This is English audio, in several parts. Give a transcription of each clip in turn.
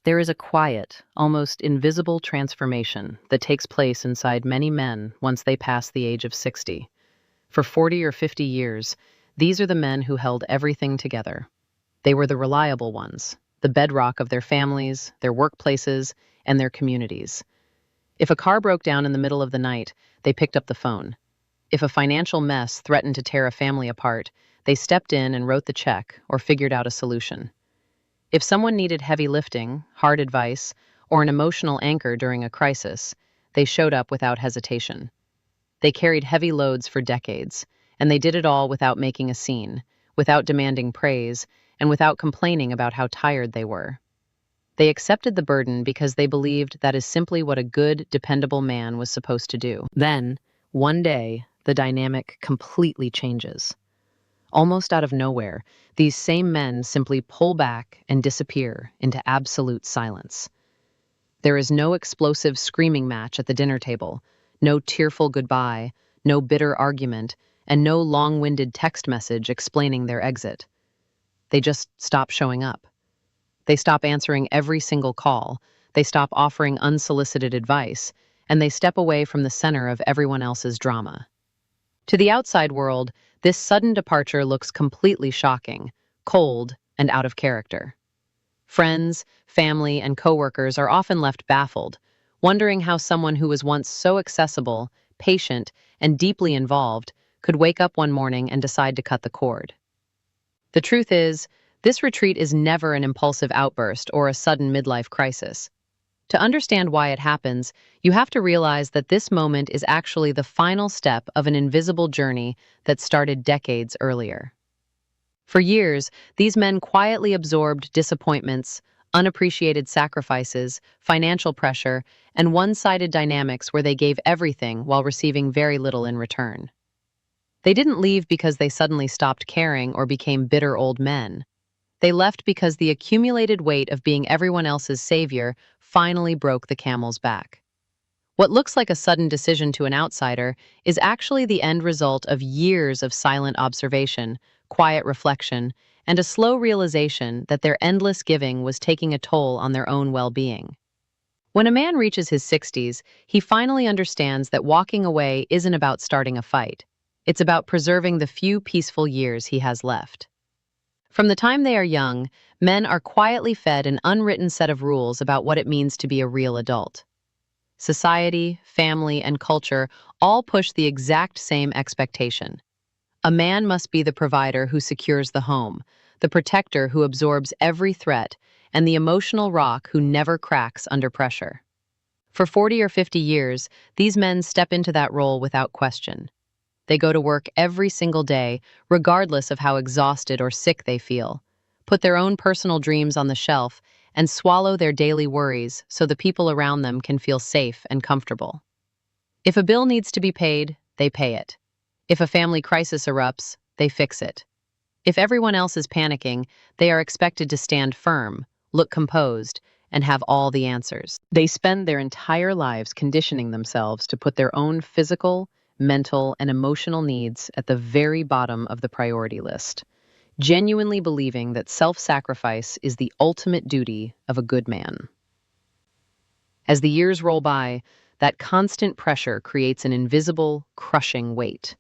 There is a quiet, almost invisible transformation that takes place inside many men once they pass the age of 60. For 40 or 50 years, these are the men who held everything together. They were the reliable ones, the bedrock of their families, their workplaces, and their communities. If a car broke down in the middle of the night, they picked up the phone. If a financial mess threatened to tear a family apart, they stepped in and wrote the check or figured out a solution. If someone needed heavy lifting, hard advice, or an emotional anchor during a crisis, they showed up without hesitation. They carried heavy loads for decades, and they did it all without making a scene, without demanding praise, and without complaining about how tired they were. They accepted the burden because they believed that is simply what a good, dependable man was supposed to do. Then, one day, the dynamic completely changes. Almost out of nowhere, these same men simply pull back and disappear into absolute silence. There is no explosive screaming match at the dinner table, no tearful goodbye, no bitter argument, and no long-winded text message explaining their exit. They just stop showing up. They stop answering every single call, they stop offering unsolicited advice, and they step away from the center of everyone else's drama. To the outside world, this sudden departure looks completely shocking, cold, and out of character. Friends, family, and coworkers are often left baffled, wondering how someone who was once so accessible, patient, and deeply involved could wake up one morning and decide to cut the cord. The truth is, this retreat is never an impulsive outburst or a sudden midlife crisis. To understand why it happens, you have to realize that this moment is actually the final step of an invisible journey that started decades earlier. For years, these men quietly absorbed disappointments, unappreciated sacrifices, financial pressure, and one-sided dynamics where they gave everything while receiving very little in return. They didn't leave because they suddenly stopped caring or became bitter old men. They left because the accumulated weight of being everyone else's savior finally broke the camel's back. What looks like a sudden decision to an outsider is actually the end result of years of silent observation, quiet reflection, and a slow realization that their endless giving was taking a toll on their own well-being. When a man reaches his 60s, he finally understands that walking away isn't about starting a fight. It's about preserving the few peaceful years he has left. From the time they are young, men are quietly fed an unwritten set of rules about what it means to be a real adult. Society, family, and culture all push the exact same expectation. A man must be the provider who secures the home, the protector who absorbs every threat, and the emotional rock who never cracks under pressure. For 40 or 50 years, these men step into that role without question. They go to work every single day, regardless of how exhausted or sick they feel, put their own personal dreams on the shelf, and swallow their daily worries so the people around them can feel safe and comfortable. If a bill needs to be paid, they pay it. If a family crisis erupts, they fix it. If everyone else is panicking, they are expected to stand firm, look composed, and have all the answers. They spend their entire lives conditioning themselves to put their own physical, mental, and emotional needs at the very bottom of the priority list, genuinely believing that self-sacrifice is the ultimate duty of a good man. As the years roll by, that constant pressure creates an invisible, crushing weight.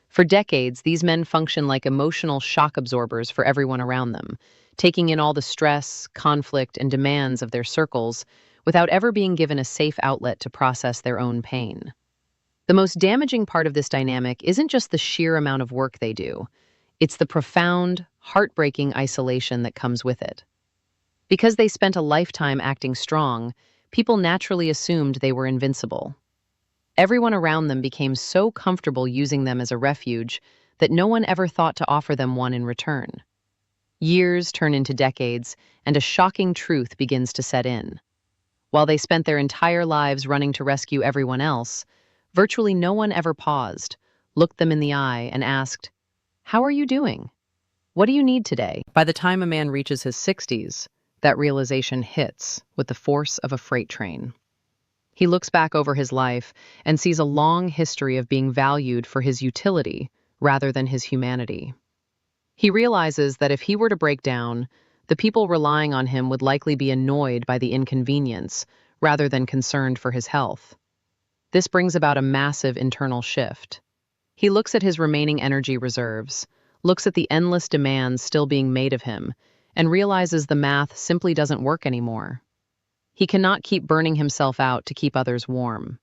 For decades, these men function like emotional shock absorbers for everyone around them, taking in all the stress, conflict, and demands of their circles without ever being given a safe outlet to process their own pain. The most damaging part of this dynamic isn't just the sheer amount of work they do. It's the profound, heartbreaking isolation that comes with it. Because they spent a lifetime acting strong, people naturally assumed they were invincible. Everyone around them became so comfortable using them as a refuge that no one ever thought to offer them one in return. Years turn into decades, and a shocking truth begins to set in. While they spent their entire lives running to rescue everyone else, virtually no one ever paused, looked them in the eye, and asked, "How are you doing? What do you need today?" By the time a man reaches his 60s, that realization hits with the force of a freight train. He looks back over his life and sees a long history of being valued for his utility rather than his humanity. He realizes that if he were to break down, the people relying on him would likely be annoyed by the inconvenience rather than concerned for his health. This brings about a massive internal shift. He looks at his remaining energy reserves, looks at the endless demands still being made of him, and realizes the math simply doesn't work anymore. He cannot keep burning himself out to keep others warm.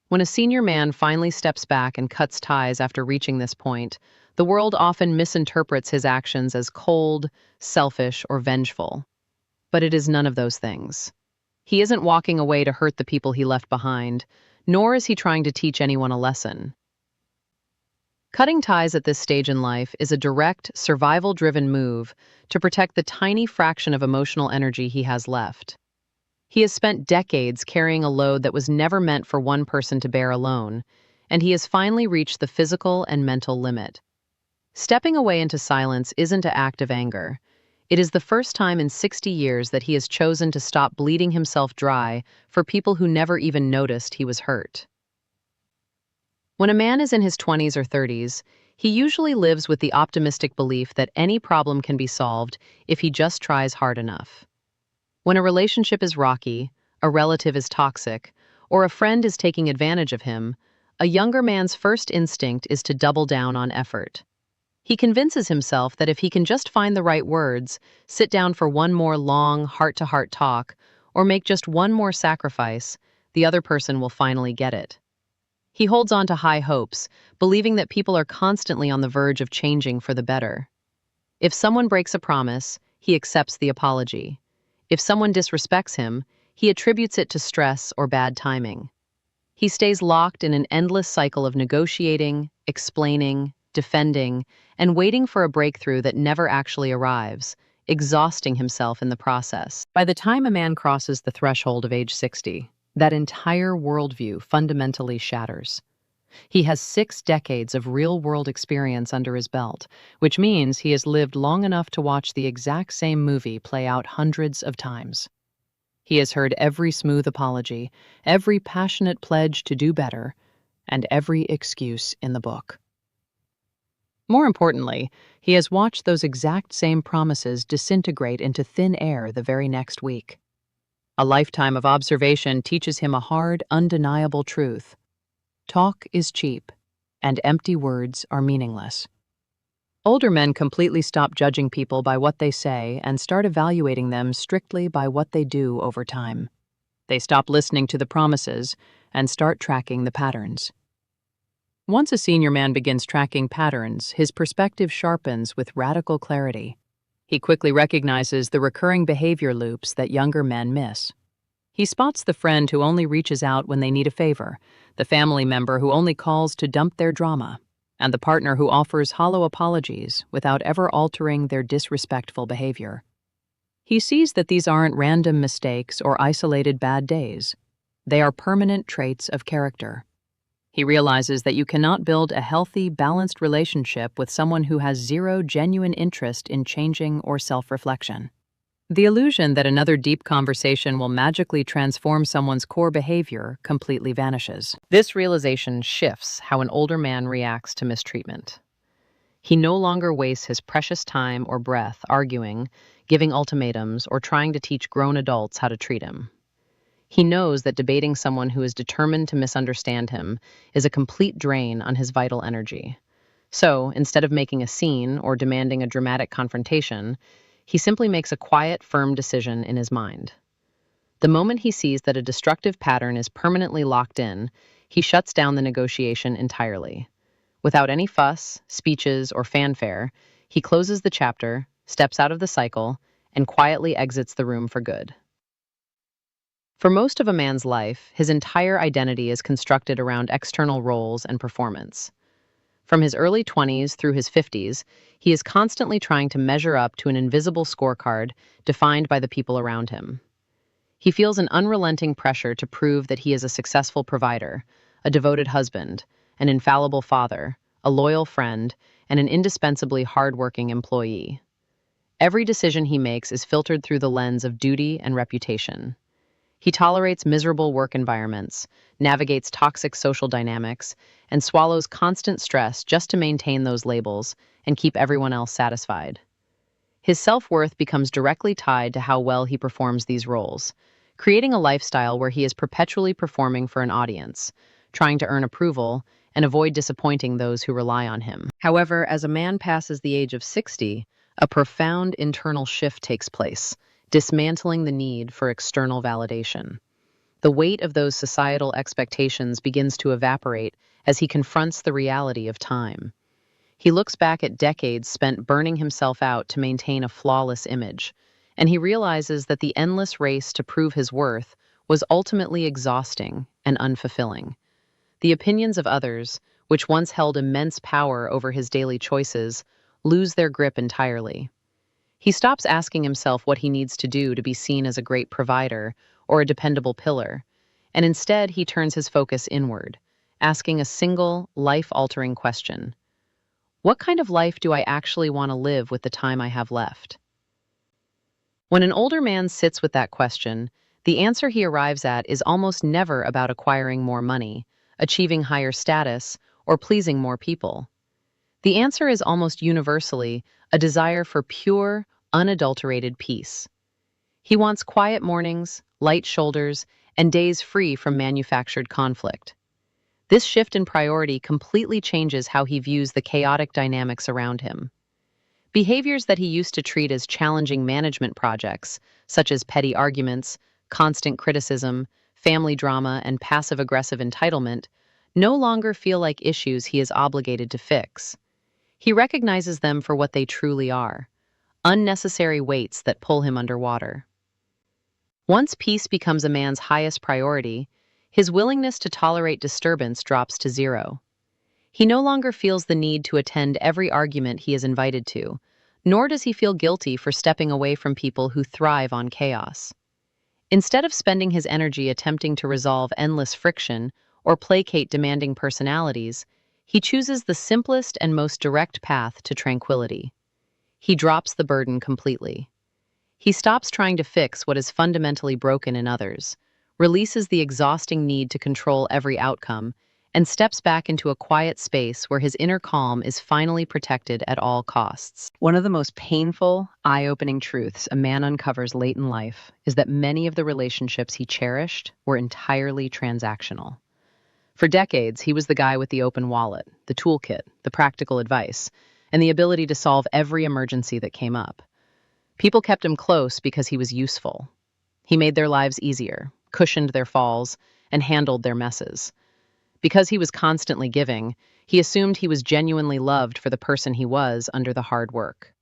When a senior man finally steps back and cuts ties after reaching this point, the world often misinterprets his actions as cold, selfish, or vengeful. But it is none of those things. He isn't walking away to hurt the people he left behind, nor is he trying to teach anyone a lesson. Cutting ties at this stage in life is a direct, survival-driven move to protect the tiny fraction of emotional energy he has left. He has spent decades carrying a load that was never meant for one person to bear alone, and he has finally reached the physical and mental limit. Stepping away into silence isn't an act of anger. It is the first time in 60 years that he has chosen to stop bleeding himself dry for people who never even noticed he was hurt. When a man is in his 20s or 30s, he usually lives with the optimistic belief that any problem can be solved if he just tries hard enough. When a relationship is rocky, a relative is toxic, or a friend is taking advantage of him, a younger man's first instinct is to double down on effort. He convinces himself that if he can just find the right words, sit down for one more long, heart-to-heart talk, or make just one more sacrifice, the other person will finally get it. He holds on to high hopes, believing that people are constantly on the verge of changing for the better. If someone breaks a promise, he accepts the apology. If someone disrespects him, he attributes it to stress or bad timing. He stays locked in an endless cycle of negotiating, explaining, defending, and waiting for a breakthrough that never actually arrives, exhausting himself in the process. By the time a man crosses the threshold of age 60, that entire worldview fundamentally shatters. He has 6 decades of real-world experience under his belt, which means he has lived long enough to watch the exact same movie play out hundreds of times. He has heard every smooth apology, every passionate pledge to do better, and every excuse in the book. More importantly, he has watched those exact same promises disintegrate into thin air the very next week. A lifetime of observation teaches him a hard, undeniable truth. Talk is cheap, and empty words are meaningless. Older men completely stop judging people by what they say and start evaluating them strictly by what they do over time. They stop listening to the promises and start tracking the patterns. Once a senior man begins tracking patterns, his perspective sharpens with radical clarity. He quickly recognizes the recurring behavior loops that younger men miss. He spots the friend who only reaches out when they need a favor, the family member who only calls to dump their drama, and the partner who offers hollow apologies without ever altering their disrespectful behavior. He sees that these aren't random mistakes or isolated bad days. They are permanent traits of character. He realizes that you cannot build a healthy, balanced relationship with someone who has zero genuine interest in changing or self-reflection. The illusion that another deep conversation will magically transform someone's core behavior completely vanishes. This realization shifts how an older man reacts to mistreatment. He no longer wastes his precious time or breath arguing, giving ultimatums, or trying to teach grown adults how to treat him. He knows that debating someone who is determined to misunderstand him is a complete drain on his vital energy. So, instead of making a scene or demanding a dramatic confrontation, he simply makes a quiet, firm decision in his mind. The moment he sees that a destructive pattern is permanently locked in, he shuts down the negotiation entirely. Without any fuss, speeches, or fanfare, he closes the chapter, steps out of the cycle, and quietly exits the room for good. For most of a man's life, his entire identity is constructed around external roles and performance. From his early 20s through his 50s, he is constantly trying to measure up to an invisible scorecard defined by the people around him. He feels an unrelenting pressure to prove that he is a successful provider, a devoted husband, an infallible father, a loyal friend, and an indispensably hardworking employee. Every decision he makes is filtered through the lens of duty and reputation. He tolerates miserable work environments, navigates toxic social dynamics, and swallows constant stress just to maintain those labels and keep everyone else satisfied. His self-worth becomes directly tied to how well he performs these roles, creating a lifestyle where he is perpetually performing for an audience, trying to earn approval and avoid disappointing those who rely on him. However, as a man passes the age of 60, a profound internal shift takes place, dismantling the need for external validation. The weight of those societal expectations begins to evaporate as he confronts the reality of time. He looks back at decades spent burning himself out to maintain a flawless image, and he realizes that the endless race to prove his worth was ultimately exhausting and unfulfilling. The opinions of others, which once held immense power over his daily choices, lose their grip entirely. He stops asking himself what he needs to do to be seen as a great provider or a dependable pillar, and instead he turns his focus inward, asking a single, life-altering question. What kind of life do I actually want to live with the time I have left? When an older man sits with that question, the answer he arrives at is almost never about acquiring more money, achieving higher status, or pleasing more people. The answer is almost universally a desire for pure, unadulterated peace. He wants quiet mornings, light shoulders, and days free from manufactured conflict. This shift in priority completely changes how he views the chaotic dynamics around him. Behaviors that he used to treat as challenging management projects, such as petty arguments, constant criticism, family drama, and passive-aggressive entitlement, no longer feel like issues he is obligated to fix. He recognizes them for what they truly are, unnecessary weights that pull him underwater. Once peace becomes a man's highest priority, his willingness to tolerate disturbance drops to zero. He no longer feels the need to attend every argument he is invited to, nor does he feel guilty for stepping away from people who thrive on chaos. Instead of spending his energy attempting to resolve endless friction or placate demanding personalities, he chooses the simplest and most direct path to tranquility. He drops the burden completely. He stops trying to fix what is fundamentally broken in others, releases the exhausting need to control every outcome, and steps back into a quiet space where his inner calm is finally protected at all costs. One of the most painful, eye-opening truths a man uncovers late in life is that many of the relationships he cherished were entirely transactional. For decades, he was the guy with the open wallet, the toolkit, the practical advice, and the ability to solve every emergency that came up. People kept him close because he was useful. He made their lives easier, cushioned their falls, and handled their messes. Because he was constantly giving, he assumed he was genuinely loved for the person he was under the hard work.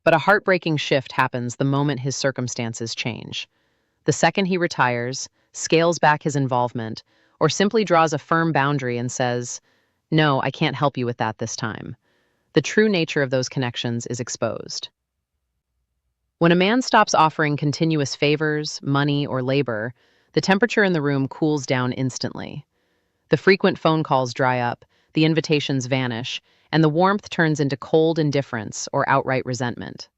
But a heartbreaking shift happens the moment his circumstances change. The second he retires, scales back his involvement, or simply draws a firm boundary and says, "No, I can't help you with that this time," the true nature of those connections is exposed. When a man stops offering continuous favors, money, or labor, the temperature in the room cools down instantly. The frequent phone calls dry up, the invitations vanish, and the warmth turns into cold indifference or outright resentment.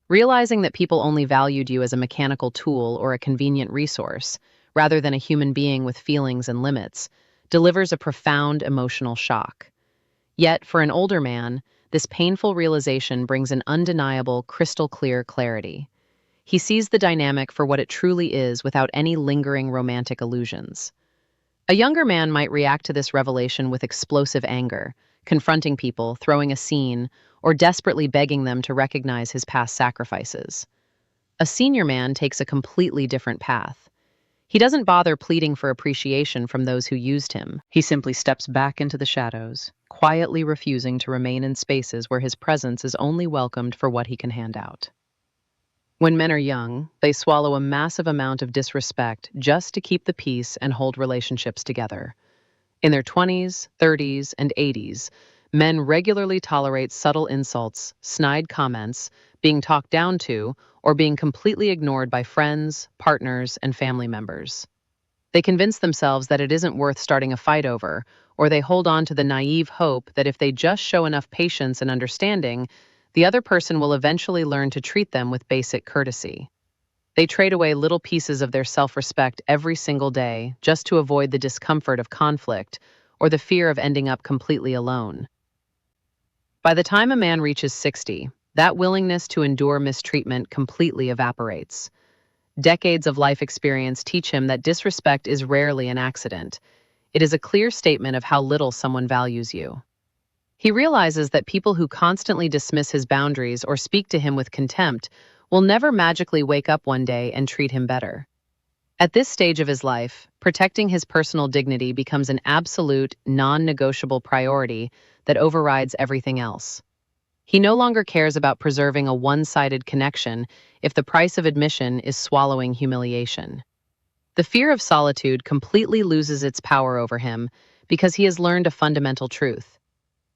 Realizing that people only valued you as a mechanical tool or a convenient resource, rather than a human being with feelings and limits, delivers a profound emotional shock. Yet, for an older man, this painful realization brings an undeniable, crystal-clear clarity. He sees the dynamic for what it truly is without any lingering romantic illusions. A younger man might react to this revelation with explosive anger, confronting people, throwing a scene, or desperately begging them to recognize his past sacrifices. A senior man takes a completely different path. He doesn't bother pleading for appreciation from those who used him. He simply steps back into the shadows, quietly refusing to remain in spaces where his presence is only welcomed for what he can hand out. When men are young, they swallow a massive amount of disrespect just to keep the peace and hold relationships together. In their 20s, 30s, and 80s, men regularly tolerate subtle insults, snide comments, being talked down to, or being completely ignored by friends, partners, and family members. They convince themselves that it isn't worth starting a fight over, or they hold on to the naive hope that if they just show enough patience and understanding, the other person will eventually learn to treat them with basic courtesy. They trade away little pieces of their self-respect every single day just to avoid the discomfort of conflict or the fear of ending up completely alone. By the time a man reaches 60, That willingness to endure mistreatment completely evaporates. Decades of life experience teach him that disrespect is rarely an accident. It is a clear statement of how little someone values you. He realizes that people who constantly dismiss his boundaries or speak to him with contempt will never magically wake up one day and treat him better. At this stage of his life, protecting his personal dignity becomes an absolute, non-negotiable priority that overrides everything else. He no longer cares about preserving a one-sided connection if the price of admission is swallowing humiliation. The fear of solitude completely loses its power over him because he has learned a fundamental truth.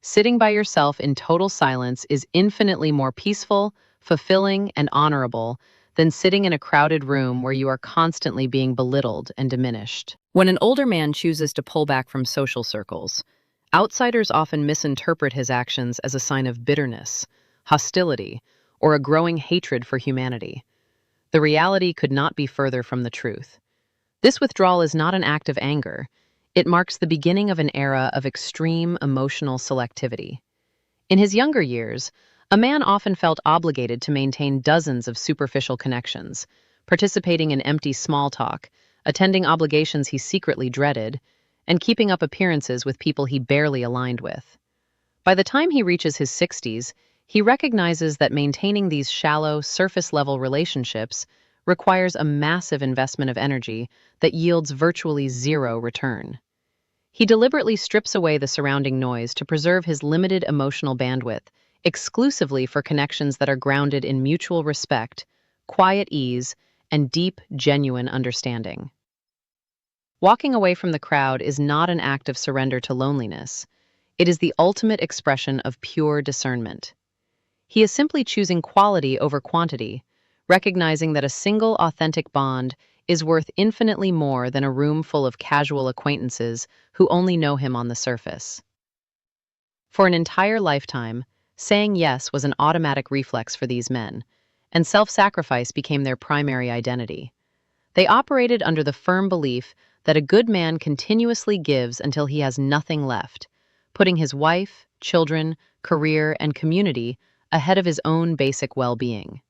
Sitting by yourself in total silence is infinitely more peaceful, fulfilling, and honorable than sitting in a crowded room where you are constantly being belittled and diminished. When an older man chooses to pull back from social circles, outsiders often misinterpret his actions as a sign of bitterness, hostility, or a growing hatred for humanity. The reality could not be further from the truth. This withdrawal is not an act of anger. It marks the beginning of an era of extreme emotional selectivity. In his younger years, a man often felt obligated to maintain dozens of superficial connections, participating in empty small talk, attending obligations he secretly dreaded, and keeping up appearances with people he barely aligned with. By the time he reaches his 60s, he recognizes that maintaining these shallow, surface-level relationships requires a massive investment of energy that yields virtually zero return. He deliberately strips away the surrounding noise to preserve his limited emotional bandwidth, exclusively for connections that are grounded in mutual respect, quiet ease, and deep, genuine understanding. Walking away from the crowd is not an act of surrender to loneliness. It is the ultimate expression of pure discernment. He is simply choosing quality over quantity, recognizing that a single authentic bond is worth infinitely more than a room full of casual acquaintances who only know him on the surface. For an entire lifetime, saying yes was an automatic reflex for these men, and self-sacrifice became their primary identity. They operated under the firm belief that a good man continuously gives until he has nothing left, putting his wife, children, career, and community ahead of his own basic well-being.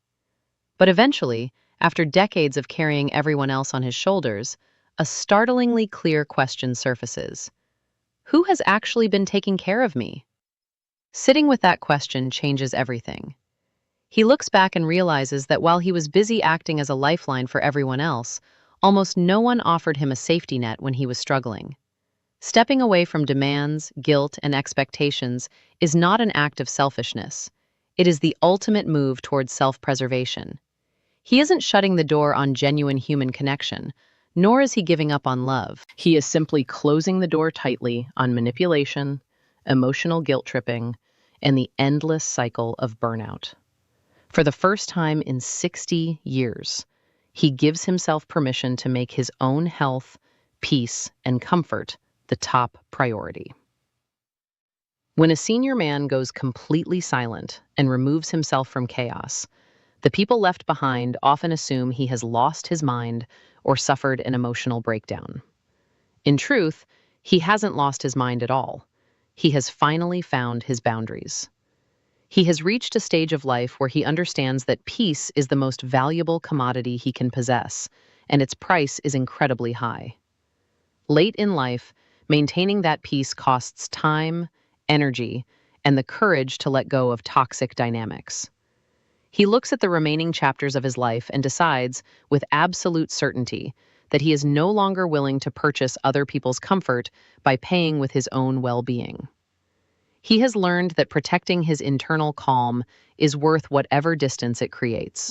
But eventually, after decades of carrying everyone else on his shoulders, a startlingly clear question surfaces. Who has actually been taking care of me? Sitting with that question changes everything. He looks back and realizes that while he was busy acting as a lifeline for everyone else, almost no one offered him a safety net when he was struggling. Stepping away from demands, guilt, and expectations is not an act of selfishness. It is the ultimate move towards self-preservation. He isn't shutting the door on genuine human connection, nor is he giving up on love. He is simply closing the door tightly on manipulation, emotional guilt-tripping, and the endless cycle of burnout. For the first time in 60 years, he gives himself permission to make his own health, peace, and comfort the top priority. When a senior man goes completely silent and removes himself from chaos, the people left behind often assume he has lost his mind or suffered an emotional breakdown. In truth, he hasn't lost his mind at all. He has finally found his boundaries. He has reached a stage of life where he understands that peace is the most valuable commodity he can possess, and its price is incredibly high. Late in life, maintaining that peace costs time, energy, and the courage to let go of toxic dynamics. He looks at the remaining chapters of his life and decides, with absolute certainty, that he is no longer willing to purchase other people's comfort by paying with his own well-being. He has learned that protecting his internal calm is worth whatever distance it creates.